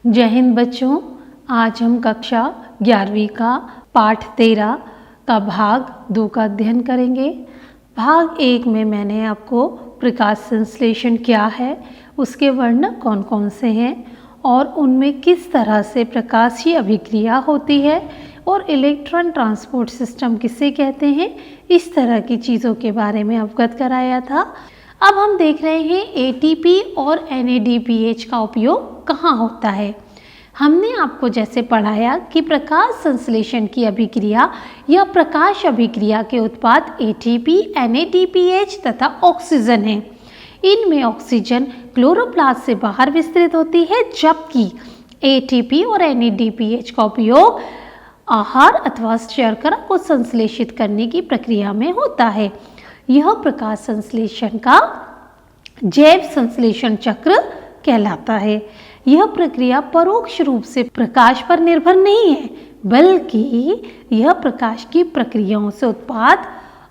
जय हिंद बच्चों। आज हम कक्षा 11वीं का पाठ 13 का भाग 2 का अध्ययन करेंगे। भाग 1 में मैंने आपको प्रकाश संश्लेषण क्या है, उसके वर्ण कौन कौन से हैं और उनमें किस तरह से प्रकाशीय अभिक्रिया होती है और इलेक्ट्रॉन ट्रांसपोर्ट सिस्टम किसे कहते हैं, इस तरह की चीज़ों के बारे में अवगत कराया था। अब हम देख रहे हैं एटीपी और NADPH का उपयोग कहाँ होता है। हमने आपको जैसे पढ़ाया कि प्रकाश संश्लेषण की अभिक्रिया या प्रकाश अभिक्रिया के उत्पाद ATP, NADPH तथा ऑक्सीजन है। इनमें ऑक्सीजन क्लोरोप्लास्ट से बाहर विस्तृत होती है, जबकि ATP और NADPH का उपयोग आहार अथवा शर्करा को संश्लेषित करने की प्रक्रिया में होता है। यह प्रकाश संश्लेषण का जैव संश्लेषण चक्र कहलाता है। यह प्रक्रिया परोक्ष रूप से प्रकाश पर निर्भर नहीं है, बल्कि यह प्रकाश की प्रक्रियाओं से उत्पाद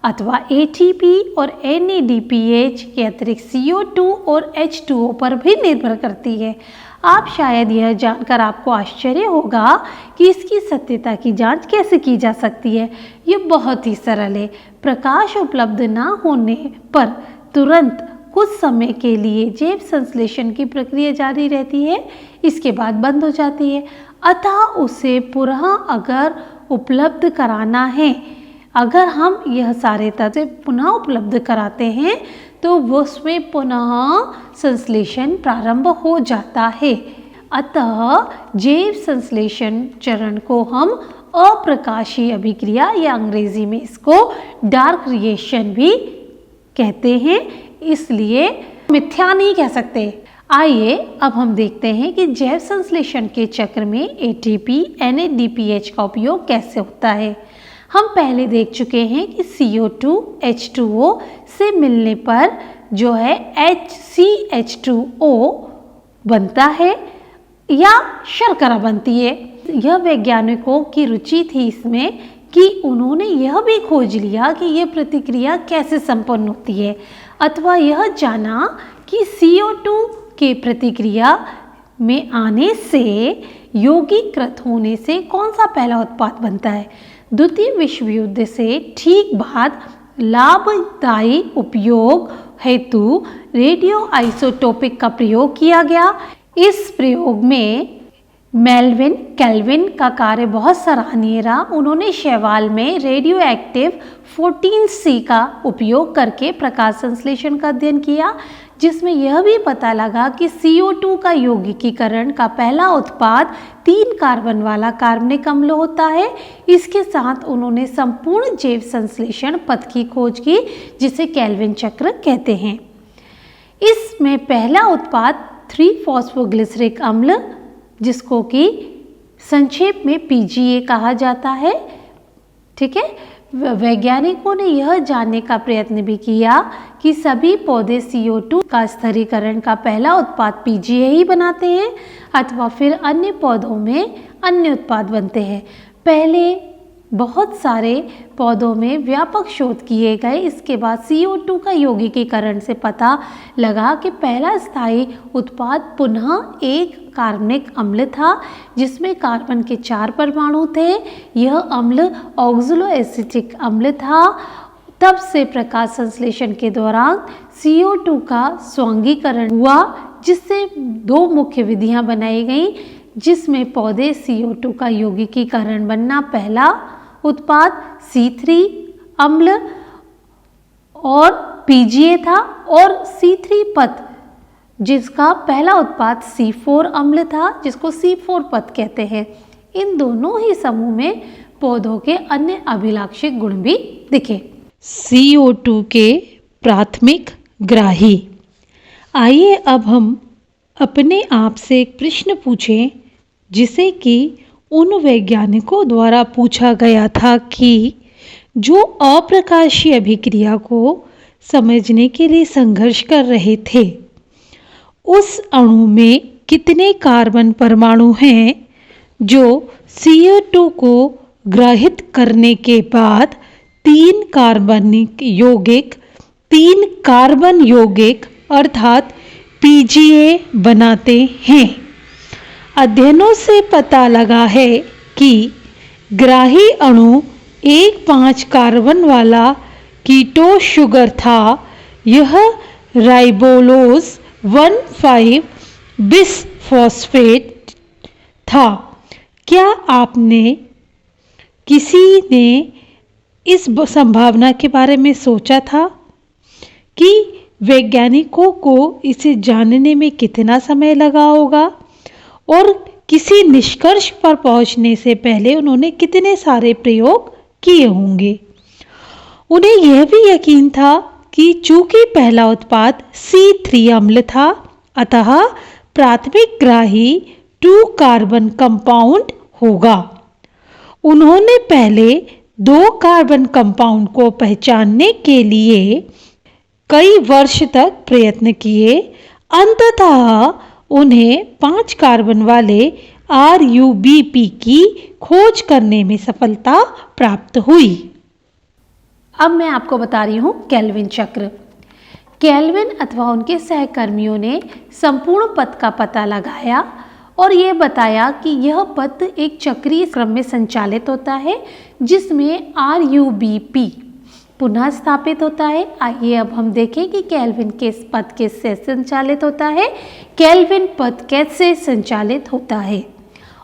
अथवा ATP और NADPH के अतिरिक्त CO2 और H2O पर भी निर्भर करती है। आप शायद यह जानकर आपको आश्चर्य होगा कि इसकी सत्यता की जांच कैसे की जा सकती है। यह बहुत ही सरल है। प्रकाश उपलब्ध न होने पर तुरंत कुछ समय के लिए जैव संश्लेषण की प्रक्रिया जारी रहती है, इसके बाद बंद हो जाती है। अतः उसे पुनः अगर उपलब्ध कराना है, अगर हम यह सारे तत्व पुनः उपलब्ध कराते हैं तो उसमें पुनः संश्लेषण प्रारंभ हो जाता है। अतः जैव संश्लेषण चरण को हम अप्रकाशीय अभिक्रिया या अंग्रेजी में इसको डार्क रिएक्शन भी कहते हैं, इसलिए मिथ्या नहीं कह सकते। आइए अब हम देखते हैं कि जैव संश्लेषण के चक्र में ATP, NADPH का उपयोग कैसे होता है। हम पहले देख चुके हैं कि CO2 H2O से मिलने पर जो है HCH2O बनता है या शर्करा बनती है। यह वैज्ञानिकों की रुचि थी इसमें कि उन्होंने यह भी खोज लिया कि यह प्रतिक्रिया कैसे संपन्न होती है, अथवा यह जाना कि CO2 के प्रतिक्रिया में आने से यौगिकृत होने से कौन सा पहला उत्पाद बनता है। द्वितीय विश्व युद्ध से ठीक बाद लाभदायी उपयोग हेतु रेडियो आइसोटोपिक का प्रयोग किया गया। इस प्रयोग में मेल्विन केल्विन का कार्य बहुत सराहनीय रहा। उन्होंने शैवाल में रेडियो एक्टिव 14C का उपयोग करके प्रकाश संश्लेषण का अध्ययन किया, जिसमें यह भी पता लगा कि CO2 का यौगिकीकरण का पहला उत्पाद 3 कार्बन वाला कार्बनिक अम्ल होता है। इसके साथ उन्होंने संपूर्ण जैव संश्लेषण पथ की खोज की, जिसे केल्विन चक्र कहते हैं। इसमें पहला उत्पाद 3-फॉस्फोग्लिसरिक अम्ल, जिसको कि संक्षेप में PGA कहा जाता है। ठीक है। वैज्ञानिकों ने यह जानने का प्रयत्न भी किया कि सभी पौधे CO2 का स्थिरीकरण का पहला उत्पाद PGA ही बनाते हैं अथवा फिर अन्य पौधों में अन्य उत्पाद बनते हैं। पहले बहुत सारे पौधों में व्यापक शोध किए गए। इसके बाद CO2 का यौगिकीकरण से पता लगा कि पहला स्थायी उत्पाद पुनः एक कार्बनिक अम्ल था, जिसमें कार्बन के 4 परमाणु थे। यह अम्ल ऑक्सलो-एसिटिक अम्ल था। तब से प्रकाश संश्लेषण के दौरान CO2 का स्वांगीकरण हुआ, जिससे 2 मुख्य विधियां बनाई गईं, जिसमें पौधे CO2 का यौगिकीकरण बनना पहला उत्पाद C3 अम्ल और PGA था, और C3 पथ जिसका पहला उत्पाद C4 अम्ल था, जिसको C4 पथ कहते हैं। इन दोनों ही समूह में पौधों के अन्य अभिलाक्षिक गुण भी दिखे। CO2 के प्राथमिक ग्राही। आइए अब हम अपने आप से एक प्रश्न पूछें, जिसे कि उन वैज्ञानिकों द्वारा पूछा गया था कि जो अप्रकाशीय अभिक्रिया को समझने के लिए संघर्ष कर रहे थे, उस अणु में कितने कार्बन परमाणु हैं जो CO2 को ग्रहित करने के बाद 3 कार्बन यौगिक अर्थात PGA बनाते हैं। अध्ययनों से पता लगा है कि ग्राही अणु 1,5 कार्बन वाला कीटो शुगर था। यह राइबोलोज 1,5 बिसफॉस्फेट था। क्या आपने किसी ने इस संभावना के बारे में सोचा था कि वैज्ञानिकों को इसे जानने में कितना समय लगा होगा और किसी निष्कर्ष पर पहुंचने से पहले उन्होंने कितने सारे प्रयोग किए होंगे। उन्हें यह भी यकीन था कि चूंकि पहला उत्पाद C3 अम्ल था, अतः प्राथमिक ग्राही 2 कार्बन कंपाउंड होगा। उन्होंने पहले 2 कार्बन कंपाउंड को पहचानने के लिए कई वर्ष तक प्रयत्न किए। अंततः उन्हें 5 कार्बन वाले RUBP की खोज करने में सफलता प्राप्त हुई। अब मैं आपको बता रही हूँ केल्विन चक्र। केल्विन अथवा उनके सहकर्मियों ने संपूर्ण पथ का पता लगाया और ये बताया कि यह पथ एक चक्रीय क्रम में संचालित होता है जिसमें RUBP पुनः स्थापित होता है। आइए अब हम देखें कि केल्विन के पथ कैसे संचालित होता है, केल्विन पथ कैसे संचालित होता है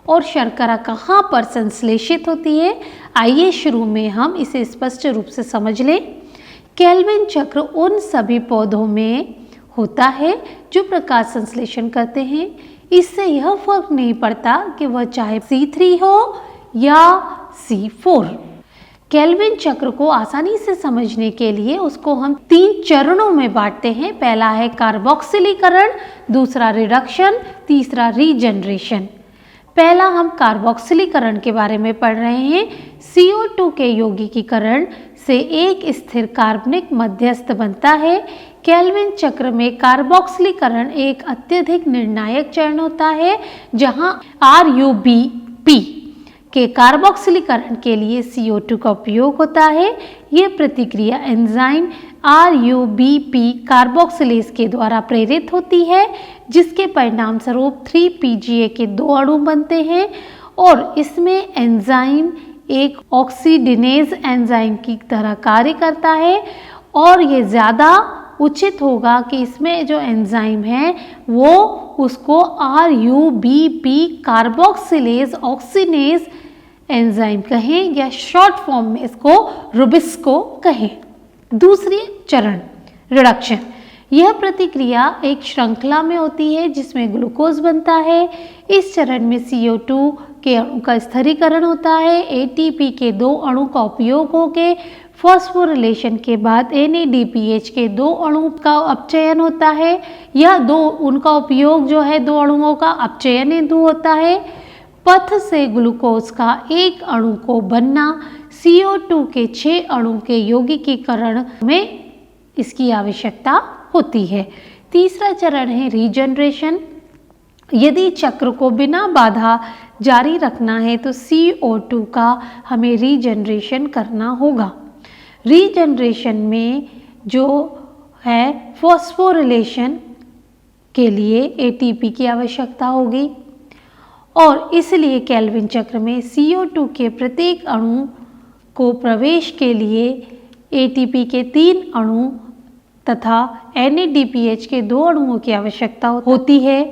और शर्करा कहाँ पर संश्लेषित होती है। आइए शुरू में हम इसे स्पष्ट रूप से समझ लें। केल्विन चक्र उन सभी पौधों में होता है जो प्रकाश संश्लेषण करते हैं। इससे यह फर्क नहीं पड़ता कि वह चाहे C3 हो या C4। केल्विन चक्र को आसानी से समझने के लिए उसको हम 3 चरणों में बांटते हैं। पहला है कार्बोक्सिलीकरण, दूसरा रिडक्शन, तीसरा रीजनरेशन। पहला हम कार्बोक्सिलीकरण के बारे में पढ़ रहे हैं। CO2 के यौगिकीकरण से एक स्थिर कार्बनिक मध्यस्थ बनता है। केल्विन चक्र में कार्बोक्सिलीकरण एक अत्यधिक निर्णायक चरण होता है जहां RUBP के कार्बोक्सिलीकरण के लिए CO2 का उपयोग होता है। यह प्रतिक्रिया एंजाइम RUBP कार्बोक्सिलेज के द्वारा प्रेरित होती है जिसके परिणाम स्वरूप 3-PGA के 2 अणु बनते हैं और इसमें एंजाइम एक ऑक्सीडेनेज एंजाइम की तरह कार्य करता है और ये ज़्यादा उचित होगा कि इसमें जो एंजाइम है वो उसको RUBP कार्बोक्सिलेज ऑक्सीनेज एंजाइम कहें या शॉर्ट फॉर्म में इसको रुबिस्को कहें। दूसरी चरण रिडक्शन। यह प्रतिक्रिया एक श्रृंखला में होती है जिसमें ग्लूकोज बनता है। इस चरण में CO2 के अणु का स्थिरीकरण होता है। ATP के 2 अणु का उपयोग होकर फॉस्फोरिलेशन के बाद NADPH के 2 अणु का अपचयन होता है। यह उनका उपयोग जो है 2 अणुओं का अपचयन हेतु होता है। पथ से ग्लूकोज का 1 अणु को बनना CO2 के 6 अणु के यौगिकीकरण में इसकी आवश्यकता होती है। तीसरा चरण है रीजनरेशन। यदि चक्र को बिना बाधा जारी रखना है तो CO2 का हमें रीजनरेशन करना होगा। रीजनरेशन में जो है फॉस्फोरिलेशन के लिए ATP की आवश्यकता होगी और इसलिए केल्विन चक्र में CO2 के प्रत्येक अणु को प्रवेश के लिए ATP के 3 अणु तथा NADPH के 2 अणुओं की आवश्यकता होती है।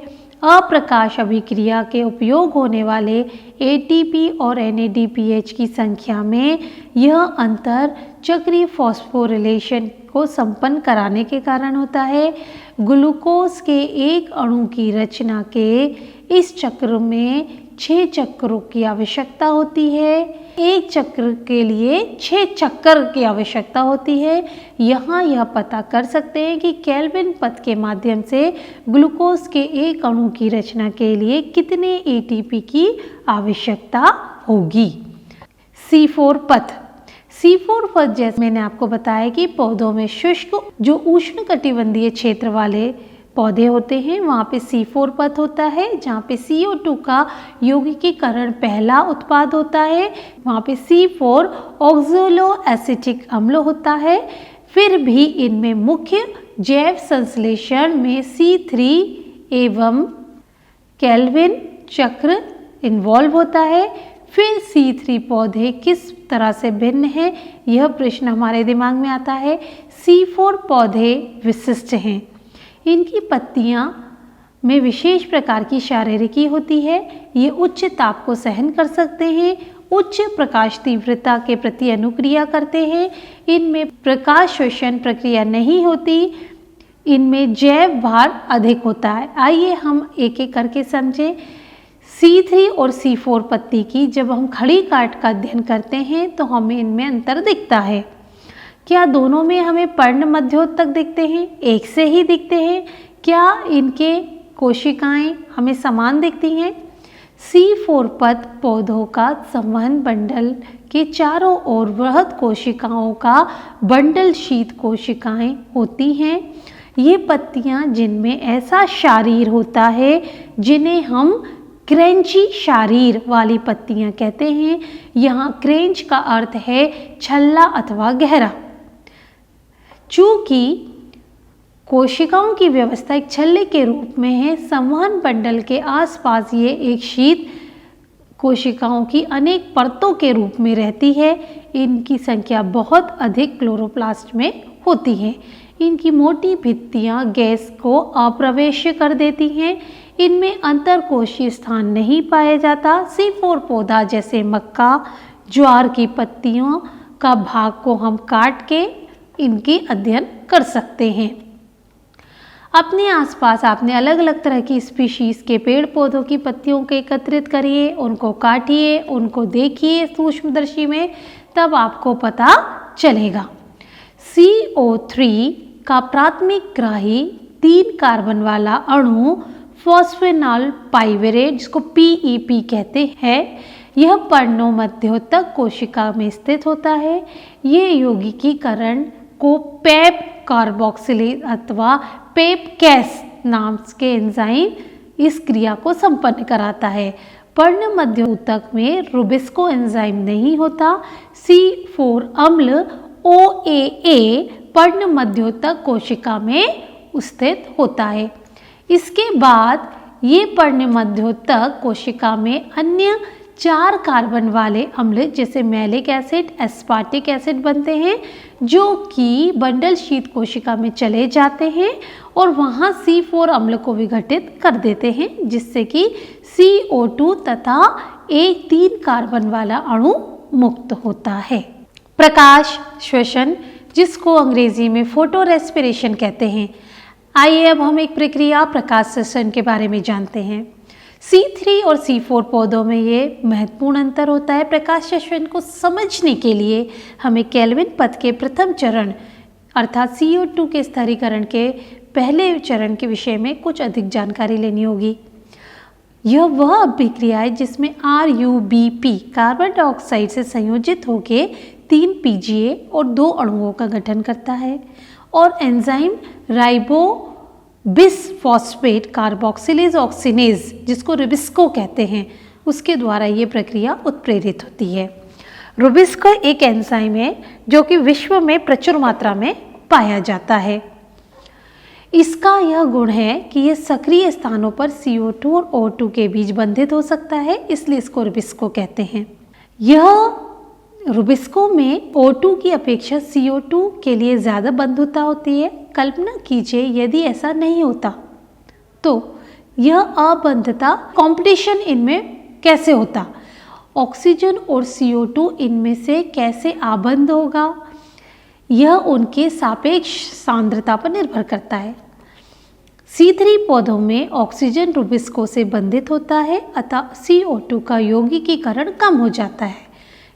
अप्रकाश अभिक्रिया के उपयोग होने वाले ATP और NADPH की संख्या में यह अंतर चक्रीय फॉस्फोरिलेशन को संपन्न कराने के कारण होता है। ग्लूकोज के 1 अणु की रचना के इस चक्र में 6 चक्रों की आवश्यकता होती है। एक चक्र के लिए 6 चक्कर की आवश्यकता होती है। यहाँ यह पता कर सकते हैं कि केल्विन पथ के माध्यम से ग्लूकोज के 1 अणु की रचना के लिए कितने ATP की आवश्यकता होगी। C4 पथ। C4 पथ जैसे मैंने आपको बताया कि पौधों में शुष्क जो उष्णकटिबंधीय क्षेत्र वाले पौधे होते हैं वहाँ पे C4 पथ होता है जहाँ पे CO2 का यौगिकीकरण पहला उत्पाद होता है। वहाँ पे C4 ऑक्सैलो एसिटिक अम्ल होता है। फिर भी इनमें मुख्य जैव संश्लेषण में C3 एवं केल्विन चक्र इन्वॉल्व होता है। फिर C3 पौधे किस तरह से भिन्न है, यह प्रश्न हमारे दिमाग में आता है। C4 पौधे विशिष्ट हैं। इनकी पत्तियां में विशेष प्रकार की शारीरिकी होती है। ये उच्च ताप को सहन कर सकते हैं, उच्च प्रकाश तीव्रता के प्रति अनुक्रिया करते हैं। इनमें प्रकाश श्वसन प्रक्रिया नहीं होती। इनमें जैव भार अधिक होता है। आइए हम एक एक करके समझें। C3 और C4 पत्ती की जब हम खड़ी काट का अध्ययन करते हैं तो हमें इनमें अंतर दिखता है। क्या दोनों में हमें पर्ण मध्योतक दिखते हैं? एक से ही दिखते हैं? क्या इनके कोशिकाएं हमें समान दिखती हैं? C4 पत्त पौधों का संवहन बंडल के चारों ओर बृहद कोशिकाओं का बंडल शीत कोशिकाएं होती हैं। ये पत्तियां जिनमें ऐसा शारीर होता है जिन्हें हम क्रेंची शारीर वाली पत्तियां कहते हैं। यहाँ क्रेंच का अर्थ है छल्ला अथवा गहरा। चूंकि कोशिकाओं की व्यवस्था एक छल्ले के रूप में है, संवहन बंडल के आसपास ये एक शीत कोशिकाओं की अनेक परतों के रूप में रहती है। इनकी संख्या बहुत अधिक क्लोरोप्लास्ट में होती है। इनकी मोटी भित्तियां गैस को अप्रवेश्य कर देती हैं। इनमें अंतरकोशीय स्थान नहीं पाया जाता। C4 पौधा जैसे मक्का, ज्वार की पत्तियों का भाग को हम काट के इनकी अध्ययन कर सकते हैं। अपने आसपास आपने अलग अलग तरह की स्पीशीज के पेड़ पौधों की पत्तियों को एकत्रित करिए, उनको काटिए, उनको देखिए सूक्ष्मदर्शी में, तब आपको पता चलेगा। CO3 का प्राथमिक ग्राही 3 कार्बन वाला अणु फॉस्फेनॉल पाइवेरेट, जिसको PEP कहते हैं, यह पर्णोमध्योतक कोशिका में स्थित होता है। ये यौगिकीकरण को पेप कार्बोक्सिलेज अथवा पेप कैस नाम के एंजाइम इस क्रिया को संपन्न कराता है। पर्ण मध्योतक में रुबिस्को एंजाइम नहीं होता। C4 अम्ल OAA पर्ण मध्योतक कोशिका में स्थित होता है। इसके बाद ये पर्ण मध्योतक कोशिका में अन्य 4 कार्बन वाले अम्ल जैसे मैलिक एसिड, एस्पार्टिक एसिड बनते हैं, जो कि बंडल शीत कोशिका में चले जाते हैं और वहाँ C4 अम्ल को विघटित कर देते हैं, जिससे कि CO2 तथा एक 3 कार्बन वाला अणु मुक्त होता है। प्रकाश श्वसन, जिसको अंग्रेजी में फोटो रेस्पिरेशन कहते हैं। आइए अब हम एक प्रक्रिया प्रकाश श्वसन के बारे में जानते हैं। C3 और C4 पौधों में ये महत्वपूर्ण अंतर होता है। प्रकाश श्वसन को समझने के लिए हमें केल्विन पद के प्रथम चरण अर्थात CO2 के स्थिरीकरण के पहले चरण के विषय में कुछ अधिक जानकारी लेनी होगी। यह वह अभिक्रिया है जिसमें RuBP कार्बन डाइऑक्साइड से संयोजित होकर 3 PGA और 2 अणुओं का गठन करता है और एंजाइम राइबोबिसफॉस्फेट कार्बोक्सिलेज ऑक्सीनेज, जिसको रुबिस्को कहते हैं, उसके द्वारा ये प्रक्रिया उत्प्रेरित होती है। रुबिस्को एक एंजाइम है जो कि विश्व में प्रचुर मात्रा में पाया जाता है। इसका यह गुण है कि यह सक्रिय स्थानों पर CO2 और O2 के बीच बंधित हो सकता है, इसलिए इसको रुबिस्को कहते हैं। यह रुबिस्को में O2 की अपेक्षा CO2 के लिए ज़्यादा बंधुता होती है। कल्पना कीजिए यदि ऐसा नहीं होता तो यह अबंधता कंपटीशन इनमें कैसे होता, ऑक्सीजन और CO2 इनमें से कैसे आबंध होगा, यह उनके सापेक्ष सांद्रता पर निर्भर करता है। C3 पौधों में ऑक्सीजन रुबिस्को से बंधित होता है अतः CO2 का यौगिकीकरण कम हो जाता है।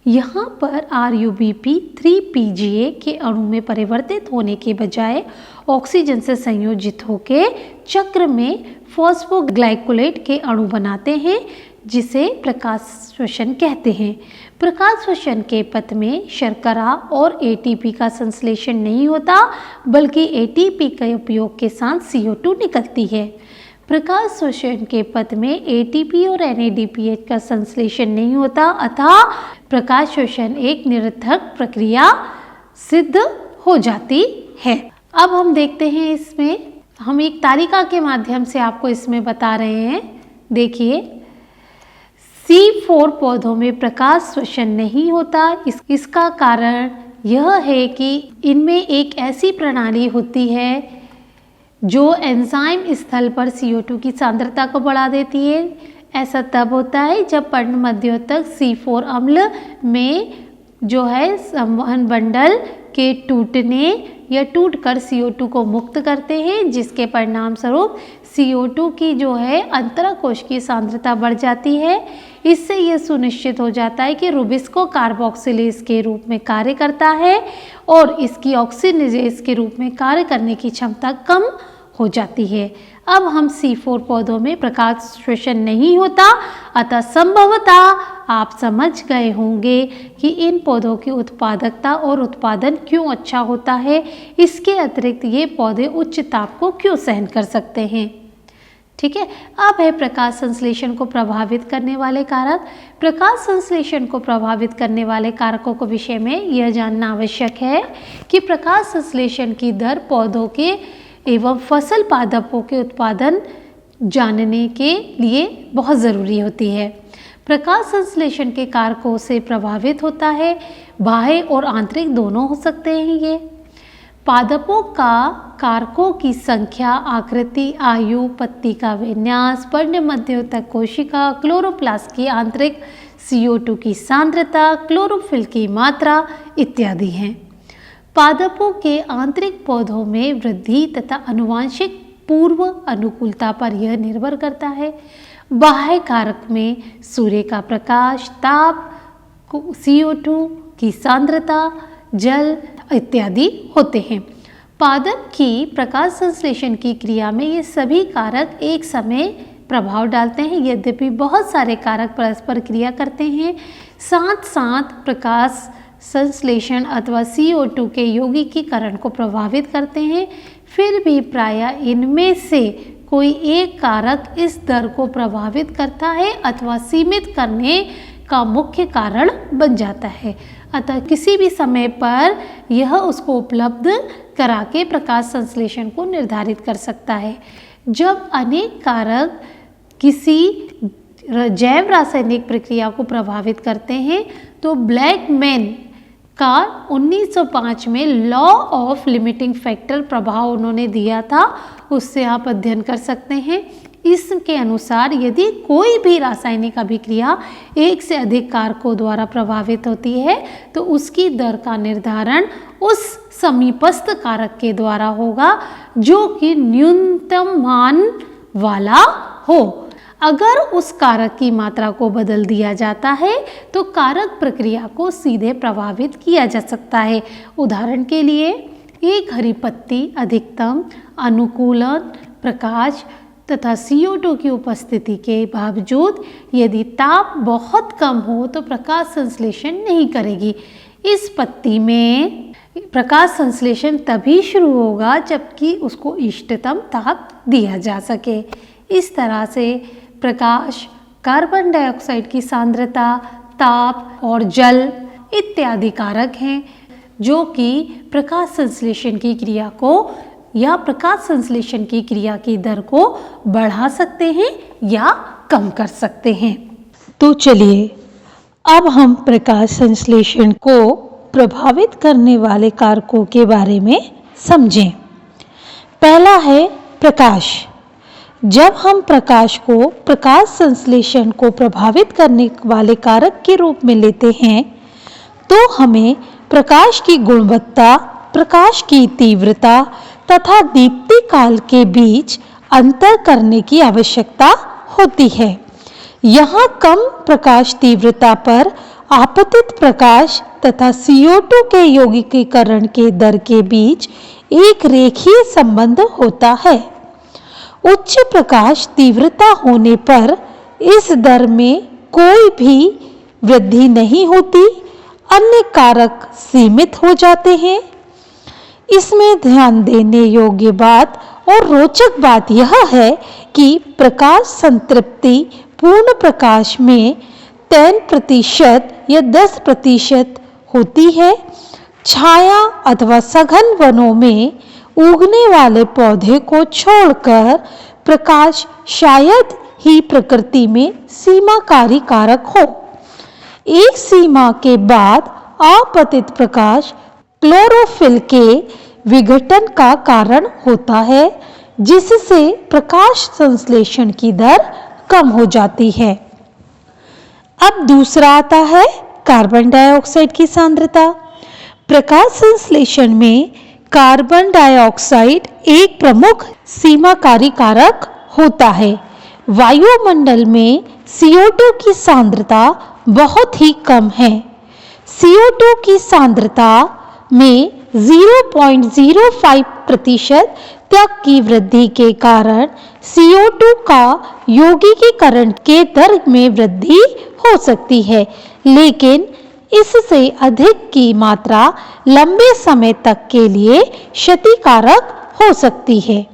यहाँ पर RuBP 3 PGA के अणु में परिवर्तित होने के बजाय ऑक्सीजन से संयोजित होकर चक्र में फॉस्फोग्लाइकोलेट के अणु बनाते हैं, जिसे प्रकाश श्वसन कहते हैं। प्रकाश श्वसन के पथ में शर्करा और ATP का संश्लेषण नहीं होता, बल्कि ATP के उपयोग के साथ CO2 निकलती है। प्रकाश श्वसन के पथ में ATP और NADPH का संश्लेषण नहीं होता, अतः प्रकाश श्वसन एक निरर्थक प्रक्रिया सिद्ध हो जाती है। अब हम देखते हैं, इसमें हम एक तालिका के माध्यम से आपको इसमें बता रहे हैं। देखिए, C4 पौधों में प्रकाश श्वसन नहीं होता। इसका कारण यह है कि इनमें एक ऐसी प्रणाली होती है जो एंजाइम स्थल पर CO2 की सांद्रता को बढ़ा देती है। ऐसा तब होता है जब पर्णमध्योतक C4 अम्ल में जो है संवहन बंडल के टूटने या टूटकर CO2 को मुक्त करते हैं, जिसके परिणाम स्वरूप CO2 की जो है अंतराकोश की सांद्रता बढ़ जाती है। इससे यह सुनिश्चित हो जाता है कि रुबिस्को कार्बोक्सिलेज के रूप में कार्य करता है और इसकी ऑक्सीजनेज के रूप में कार्य करने की क्षमता कम हो जाती है। अब हम C4 पौधों में प्रकाश श्वसन नहीं होता, अतः संभवतः आप समझ गए होंगे कि इन पौधों की उत्पादकता और उत्पादन क्यों अच्छा होता है। इसके अतिरिक्त ये पौधे उच्च ताप को क्यों सहन कर सकते हैं। ठीक है, अब है प्रकाश संश्लेषण को प्रभावित करने वाले कारक। प्रकाश संश्लेषण को प्रभावित करने वाले कारकों के विषय में यह जानना आवश्यक है कि प्रकाश संश्लेषण की दर पौधों के एवं फसल पादपों के उत्पादन जानने के लिए बहुत ज़रूरी होती है। प्रकाश संश्लेषण के कारकों से प्रभावित होता है, बाह्य और आंतरिक दोनों हो सकते हैं। ये पादपों का कारकों की संख्या, आकृति, आयु, पत्ती का विन्यास, पर्णमध्योतक कोशिका, क्लोरोप्लास्ट की आंतरिक CO2 की सांद्रता, क्लोरोफिल की मात्रा इत्यादि हैं। पादपों के आंतरिक पौधों में वृद्धि तथा आनुवंशिक पूर्व अनुकूलता पर यह निर्भर करता है। बाह्य कारक में सूर्य का प्रकाश, ताप, CO2 की सांद्रता, जल इत्यादि होते हैं। पादप की प्रकाश संश्लेषण की क्रिया में ये सभी कारक एक समय प्रभाव डालते हैं। यद्यपि बहुत सारे कारक परस्पर क्रिया करते हैं, साथ साथ प्रकाश संश्लेषण अथवा CO2 के यौगिकीकरण को प्रभावित करते हैं, फिर भी प्रायः इनमें से कोई एक कारक इस दर को प्रभावित करता है अथवा सीमित करने का मुख्य कारण बन जाता है। अतः किसी भी समय पर यह उसको उपलब्ध करा के प्रकाश संश्लेषण को निर्धारित कर सकता है। जब अनेक कारक किसी जैव रासायनिक प्रक्रिया को प्रभावित करते हैं तो ब्लैकमैन का 1905 में लॉ ऑफ लिमिटिंग फैक्टर प्रभाव उन्होंने दिया था, उससे आप अध्ययन कर सकते हैं। इसके अनुसार यदि कोई भी रासायनिक अभिक्रिया एक से अधिक कारकों द्वारा प्रभावित होती है तो उसकी दर का निर्धारण उस समीपस्थ कारक के द्वारा होगा जो कि न्यूनतम मान वाला हो। अगर उस कारक की मात्रा को बदल दिया जाता है तो कारक प्रक्रिया को सीधे प्रभावित किया जा सकता है। उदाहरण के लिए एक हरी पत्ती अधिकतम अनुकूलन, प्रकाश तथा CO2 की उपस्थिति के बावजूद यदि ताप बहुत कम हो तो प्रकाश संश्लेषण नहीं करेगी। इस पत्ती में प्रकाश संश्लेषण तभी शुरू होगा जबकि उसको इष्टतम ताप दिया जा सके। इस तरह से प्रकाश, कार्बन डाइऑक्साइड की सांद्रता, ताप और जल इत्यादि कारक हैं जो कि प्रकाश संश्लेषण की क्रिया को या प्रकाश संश्लेषण की क्रिया की दर को बढ़ा सकते हैं या कम कर सकते हैं। तो चलिए अब हम प्रकाश संश्लेषण को प्रभावित करने वाले कारकों के बारे में समझें। पहला है प्रकाश। जब हम प्रकाश को प्रकाश संश्लेषण को प्रभावित करने वाले कारक के रूप में लेते हैं तो हमें प्रकाश की गुणवत्ता, प्रकाश की तीव्रता तथा दीप्ति काल के बीच अंतर करने की आवश्यकता होती है। यहाँ कम प्रकाश तीव्रता पर आपतित प्रकाश तथा CO2 के यौगिकीकरण के दर के बीच एक रेखीय संबंध होता है। उच्च प्रकाश तीव्रता होने पर इस दर में कोई भी वृद्धि नहीं होती, अन्य कारक सीमित हो जाते हैं। इसमें ध्यान देने योग्य बात और रोचक बात यह है कि प्रकाश संतृप्ति पूर्ण प्रकाश में 10% या 10% होती है। छाया अथवा सघन वनों में उगने वाले पौधे को छोड़कर प्रकाश शायद ही प्रकृति में सीमाकारी कारक हो। एक सीमा के बाद आपतित प्रकाश क्लोरोफिल के विघटन का कारण होता है, जिससे प्रकाश संश्लेषण की दर कम हो जाती है। अब दूसरा आता है कार्बन डाइऑक्साइड की सांद्रता। प्रकाश संश्लेषण में कार्बन डाइऑक्साइड एक प्रमुख सीमाकारी कारक होता है। वायुमंडल में CO2 की सांद्रता बहुत ही कम है। CO2 की सांद्रता में 0.05% तक की वृद्धि के कारण CO2 का यौगिकीकरण के दर में वृद्धि हो सकती है, लेकिन इससे अधिक की मात्रा लंबे समय तक के लिए क्षतिकारक हो सकती है।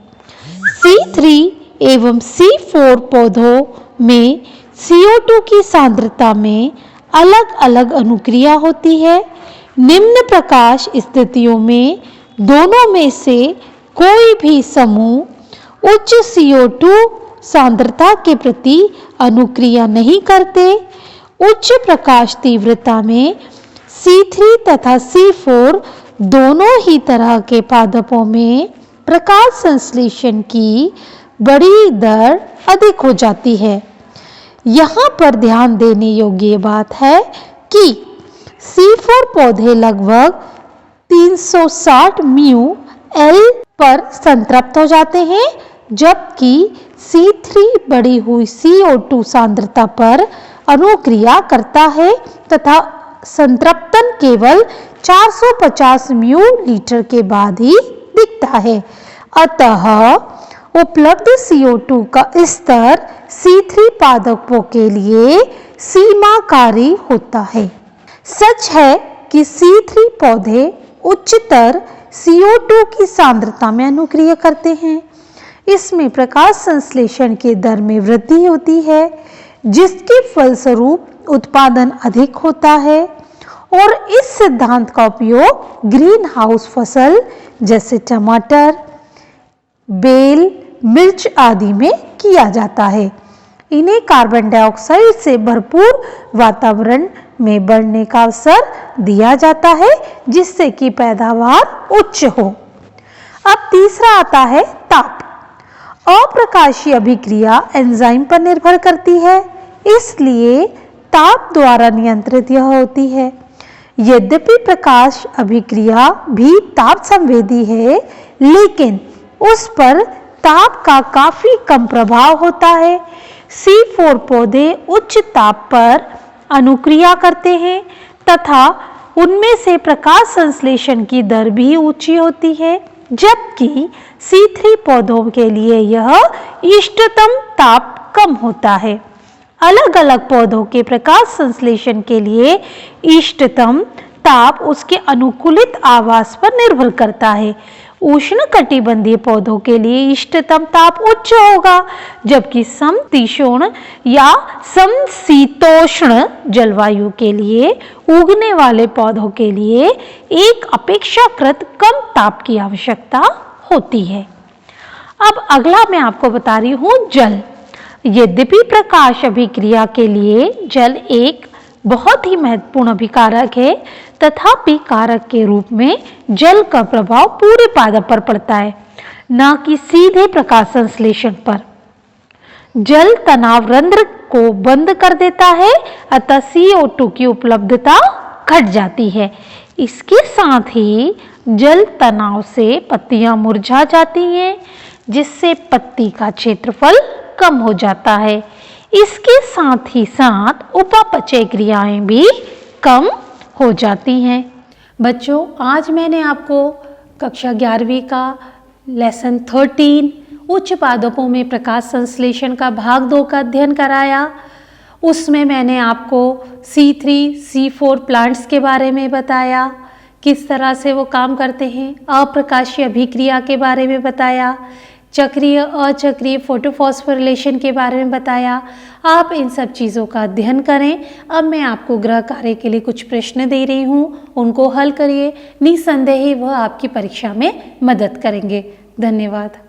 C3 एवं C4 पौधों में CO2 की सांद्रता में अलग अलग अनुक्रिया होती है। निम्न प्रकाश स्थितियों में दोनों में से कोई भी समूह उच्च CO2 सांद्रता के प्रति अनुक्रिया नहीं करते। उच्च प्रकाश तीव्रता में C3 तथा C4 दोनों ही तरह के पादपों में प्रकाश संश्लेषण की बड़ी दर अधिक हो जाती है। यहाँ पर ध्यान देने योग्य बात है कि C4 पौधे लगभग 360 μL पर संतृप्त हो जाते हैं, जबकि C3 बढ़ी हुई CO2 सांद्रता पर अनुक्रिया करता है तथा संतृप्तन केवल 450 μL के बाद ही दिखता है। अतः उपलब्ध CO2 का स्तर C3 पादपों के लिए सीमाकारी होता है। सच है कि C3 पौधे उच्चतर CO2 की सांद्रता में अनुक्रिया करते हैं। इसमें प्रकाश संश्लेषण के दर में वृद्धि होती है, जिसके फलस्वरूप उत्पादन अधिक होता है और इस सिद्धांत का उपयोग ग्रीन हाउस फसल जैसे टमाटर, बेल, मिर्च आदि में किया जाता है। इन्हें कार्बन डाइऑक्साइड से भरपूर वातावरण में बढ़ने का अवसर दिया जाता है, जिससे कि पैदावार उच्च हो। अब तीसरा आता है ताप। अप्रकाशीय अभिक्रिया एंजाइम पर निर्भर करती है, इसलिए ताप द्वारा नियंत्रित यह होती है। यद्यपि प्रकाश अभिक्रिया भी ताप संवेदी है, लेकिन उस पर ताप का काफी कम प्रभाव होता है। C4 पौधे उच्च ताप पर अनुक्रिया करते हैं तथा उनमें से प्रकाश संश्लेषण की दर भी ऊंची होती है, जबकि C3 पौधों के लिए यह इष्टतम ताप कम होता है। अलग अलग पौधों के प्रकाश संश्लेषण के लिए इष्टतम ताप उसके अनुकूलित आवास पर निर्भर करता है। उष्णकटिबंधीय पौधों के लिए इष्टतम ताप उच्च होगा, जबकि समशीतोष्ण या समशीतोष्ण जलवायु के लिए उगने वाले पौधों के लिए एक अपेक्षाकृत कम ताप की आवश्यकता होती है। अब अगला मैं आपको बता रही हूँ जल। यद्यपि प्रकाश अभिक्रिया के लिए जल एक बहुत ही महत्वपूर्ण अभिकारक है, तथापि कारक के रूप में जल का प्रभाव पूरे पादप पर पड़ता है, न कि सीधे प्रकाश संश्लेषण पर। जल तनाव रंध्र को बंद कर देता है, अतः CO2 की उपलब्धता घट जाती है। इसके साथ ही जल तनाव से पत्तियां मुरझा जाती हैं, जिससे पत्ती का क्षेत्रफल कम हो जाता है। इसके साथ ही साथ उपापचय क्रियाएं भी कम हो जाती हैं। बच्चों, आज मैंने आपको कक्षा 11वीं का लेसन 13 उच्च पादपों में प्रकाश संश्लेषण का भाग 2 का अध्ययन कराया। उसमें मैंने आपको C3, C4 प्लांट्स के बारे में बताया, किस तरह से वो काम करते हैं, अप्रकाशीय अभिक्रिया के बारे में बताया, चक्रीय अचक्रीय फोटोफॉस्फोरिलेशन के बारे में बताया। आप इन सब चीज़ों का अध्ययन करें। अब मैं आपको गृह कार्य के लिए कुछ प्रश्न दे रही हूँ, उनको हल करिए। निसंदेह वह आपकी परीक्षा में मदद करेंगे। धन्यवाद।